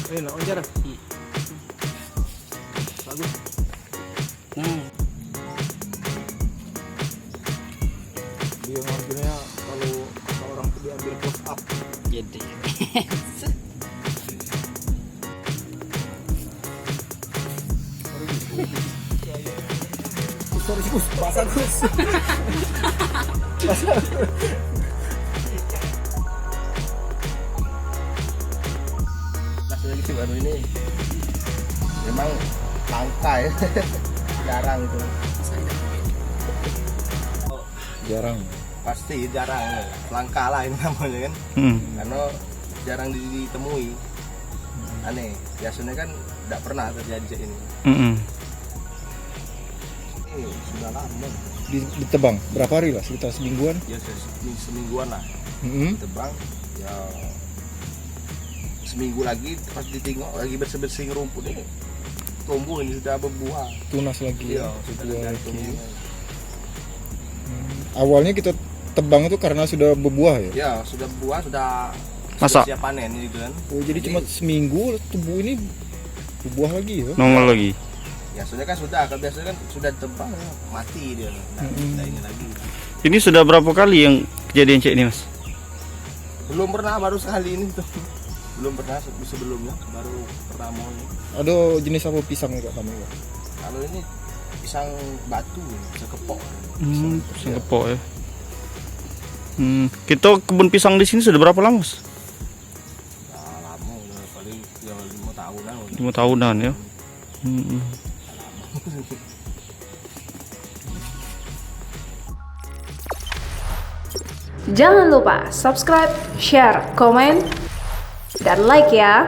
Nak wajar. Bagus. Dia ngambilnya kalau kata orang tuh diambil close up. Jadi. Sorry Gus, basah Gus. Basah. Lagi sih baru ini memang langka ya. Jarang itu. Jarang. Pasti jarang, langka lah ini namanya kan. Karena jarang ditemui. Aneh, biasanya kan tidak pernah terjadi ini. Ini sudah lama. Ditebang berapa hari lah? Sekitar semingguan. Ya semingguan lah. Tebang ya seminggu lagi pas ditingok lagi bersih-bersih rumput ini tumbuh, ini sudah berbuah. Tunas lagi. Iya, sudah ada tumbuh. Awalnya kita tebang itu karena sudah berbuah ya? Ya, sudah berbuah, sudah Masak. siap panen gitu kan. Oh, jadi cuma seminggu tumbuh ini berbuah lagi ya? Nongol lagi. Ya, soalnya kan sudah, kan biasanya kan sudah tebang mati dia. Nah, ini lagi. Ini sudah berapa kali yang kejadian cek ini, Mas? Belum pernah, baru sekali ini tuh. Belum pernah sebelumnya, baru pertama ini. Ada jenis apa pisang enggak kamu ya? Kalau ini pisang batu, pisang kepok. Pisang kepok ya. Kita kebun pisang di sini sudah berapa lama, Mas? Ya, lama, udah paling ya 5 tahunan. 5 tahunan ya. Jangan lupa subscribe, share, komen, dan like ya.